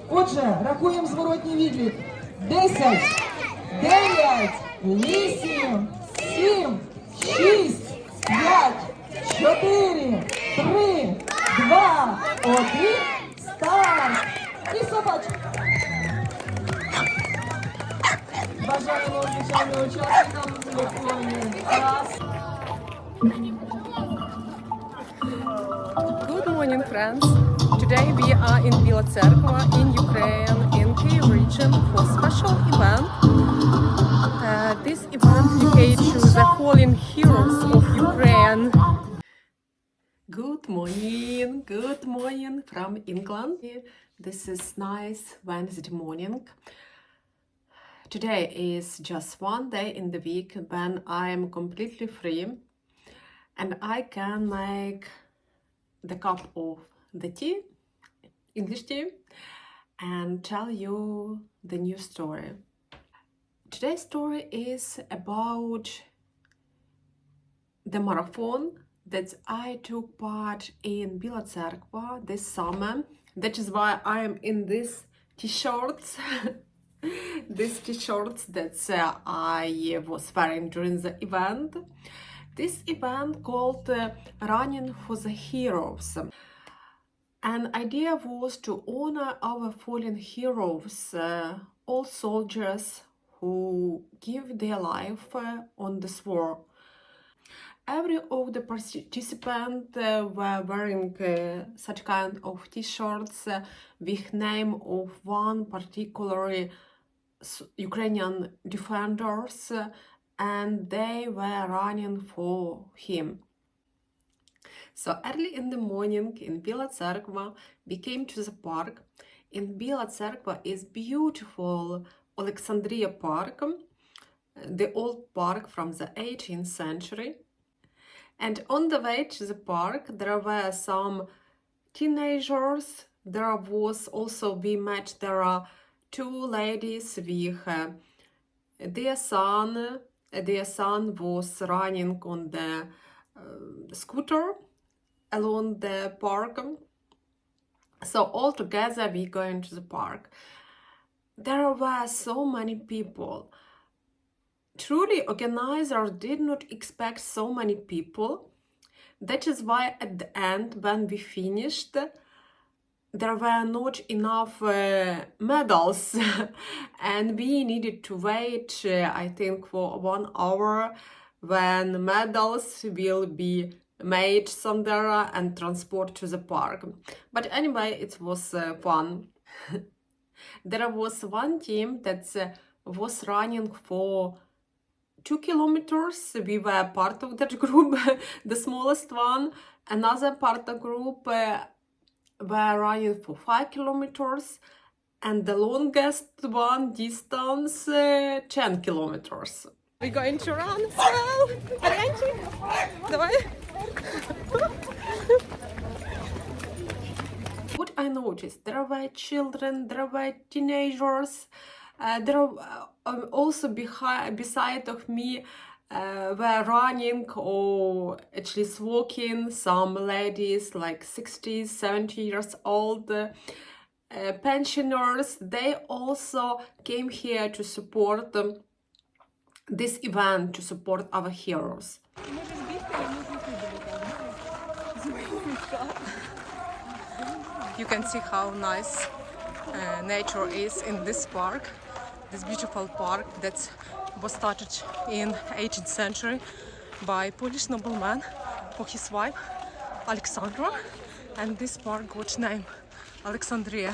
Отже, рахуємо зворотній відлік. 10, 9, 8, 7, 6, 5, 4, 3, 2, 1, старт! І собачка. Бажаємо звичайно учасникам виконання клас. Good morning, friends. Today we are in Bila Tserkva in Ukraine, in Kyiv region for special event. This event dedicated to the fallen heroes of Ukraine. Good morning from England. This is nice Wednesday morning. Today is just one day in the week when I am completely free and I can make the cup of the tea, English tea, and tell you the new story. Today's story is about the marathon that I took part in Bila Tserkva this summer. That is why I am in this t-shirts. These t-shirts that I was wearing during the event. This event called Running for the Heroes. An idea was to honor our fallen heroes, all soldiers who give their life on this war. Every of the participants were wearing such kind of t-shirts with name of one particular Ukrainian defenders, and they were running for him. So early in the morning in Bila Tserkva, we came to the park. In Bila Tserkva is beautiful Alexandria Park, the old park from the 18th century. And on the way to the park, there were some teenagers. There was also, there are two ladies with their son. Their son was running on the scooter along the park. So all together we going to the park. There were so many people. Truly, organizers did not expect so many people. That is why at the end, when we finished, there were not enough medals and we needed to wait, I think, for 1 hour when medals will be made somewhere and transported to the park. But anyway, it was fun. There was one team that was running for 2 kilometers. We were part of that group, the smallest one. Another part of the group were running for 5 kilometers. And the longest one distance, 10 kilometers. We're going to run as well. Marianчик, давай. What I noticed, there were children, there were teenagers, there also beside of me were running or at least walking some ladies like 60, 70 years old, pensioners. They also came here to support this event, to support our heroes. You can see how nice nature is in this park, this beautiful park that was started in 18th century by Polish nobleman for his wife Alexandra, and this park got name Alexandria.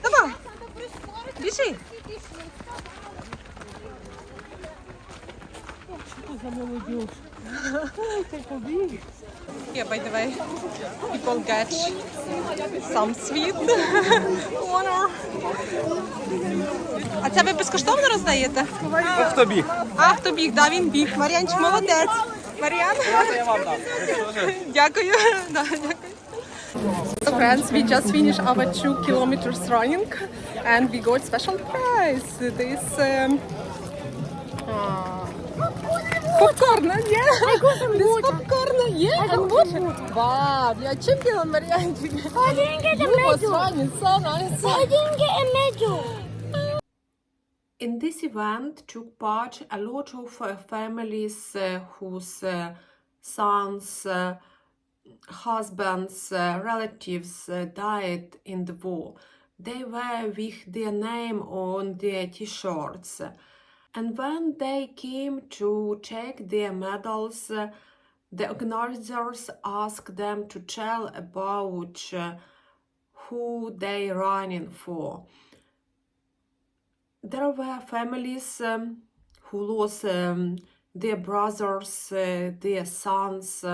Давай, біжи. Yeah, by the way, people get some sweet honor. А це ви безкоштовно роздаєте? Автобіг. Автобіг, да, він біг. Мар'янчик, молодець. Мар'ян? Я вам дам. Дякую. Да, дякую. So friends, we just finished our 2 kilometers running and we got special prize. This Popcorn, yeah. I got some This water. popcorn, yeah, I and got water. some water. Wow, you're champion, Marianne. I didn't get a You was medal. running so nice. I didn't get a medal. In this event took part a lot of families whose sons, husbands, relatives died in the war. They were with their name on their t-shirts. And when they came to take their medals, the organizers asked them to tell about who they running for. There were families who lost their brothers, their sons,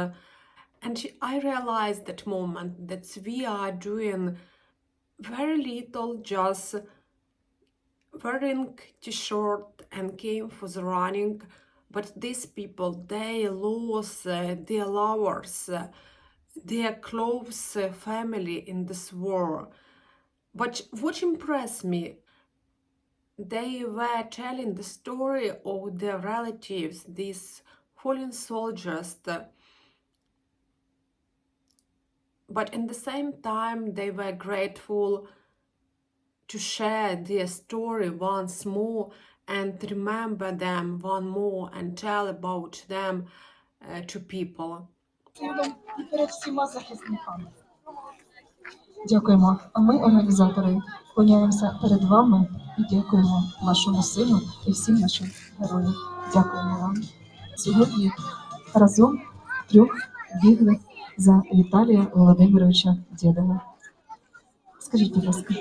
and I realized that moment that we are doing very little, just wearing t-shirt and came for the running, but these people, they lost their lovers, their close family in this war. But what impressed me, they were telling the story of their relatives, these fallen soldiers, but in the same time they were grateful to share their story once more and remember them one more and tell about them to people. І перед всіма захисниками. Дякуємо. А ми, організатори, склоняємося перед вами і дякуємо нашому сину і всім нашим героям. Дякуємо вам. Сьогодні разом трьох бігли за Віталія Володимировича Дєдова. Скажіть, будь ласка.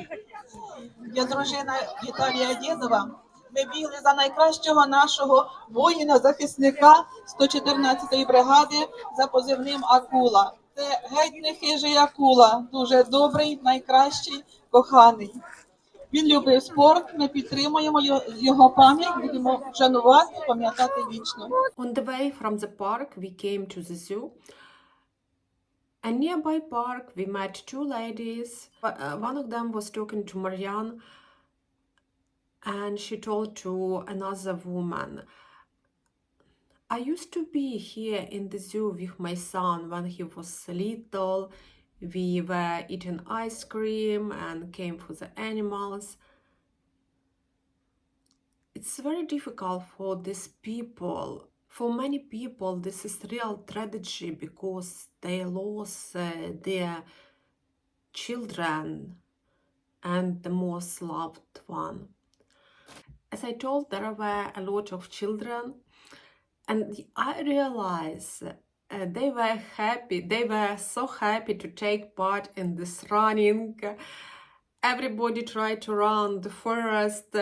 Я дружина Віталія Дєдова. Ми бігли за найкращого нашого воїна-захисника 114-ї бригади за позивним Акула. Це геть не хижий Акула, дуже добрий, найкращий, коханий. Він любив спорт, ми підтримуємо його пам'ять, будемо вшанувати, пам'ятати вічно. On the way from the park, we came to the zoo. A nearby park, we met two ladies. One of them was talking to Marianne, and she told to another woman, I used to be here in the zoo with my son when he was little. We were eating ice cream and came for the animals. It's very difficult for these people. For many people, this is real tragedy because they lost their children and the most loved one. As I told, there were a lot of children, and I realized they were happy. They were so happy to take part in this running. Everybody tried to run the forest.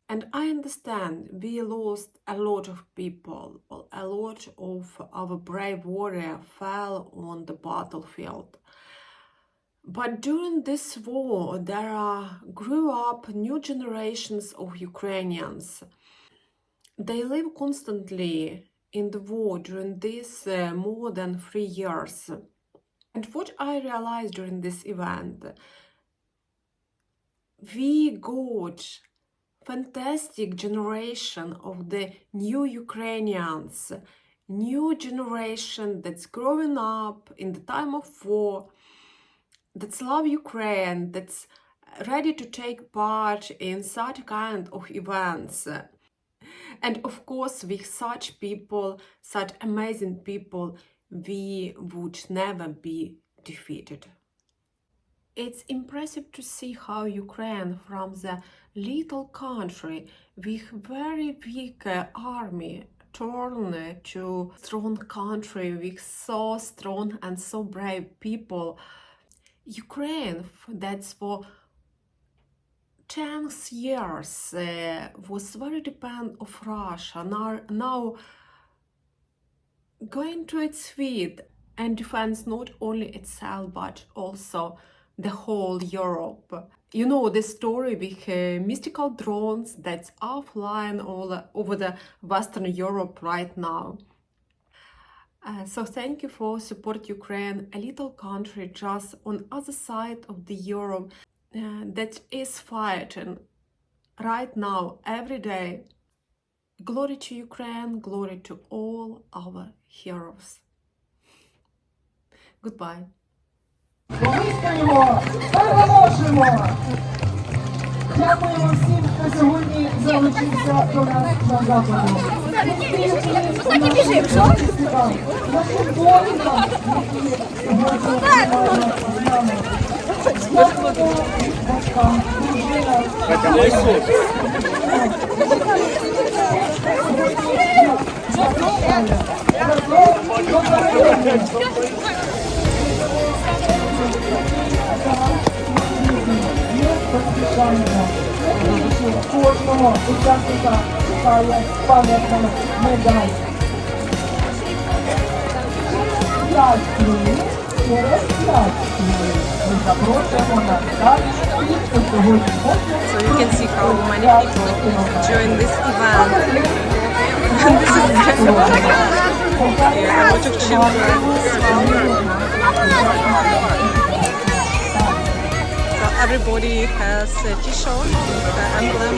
And I understand we lost a lot of people. A lot of our brave warriors fell on the battlefield. But during this war, grew up new generations of Ukrainians. They live constantly in the war during this more than 3 years. And what I realized during this event, we got fantastic generation of the new Ukrainians, new generation that's growing up in the time of war, that's love Ukraine, that's ready to take part in such kind of events. And of course, with such people, such amazing people, we would never be defeated. It's impressive to see how Ukraine, from the little country with very weak army, turned to strong country with so strong and so brave people. Ukraine, that's for 10 years, was very dependent of Russia. Now going to its feet and defends not only itself but also the whole Europe. You know the story with mystical drones that are flying all over the Western Europe right now. So thank you for support Ukraine, a little country just on other side of the Europe that is fighting right now every day Glory to Ukraine, glory to all our heroes. Goodbye. Вистоїмо, переможемо! Дякуємо всім, хто сьогодні залучився до нас на заходу. Не біжи, що? Нашим воїнам, які сьогодні мають з нами. Дякуємо батькам, дружинам. Кожного учасника чекає пам'ятна медаль. 5 хвилин, через 5 хвилин. Ми запрошуємо на старт тих, хто сьогодні хоче. So you can see how many people join this event. This is a lot of children as well. So everybody has a t-shirt with the emblem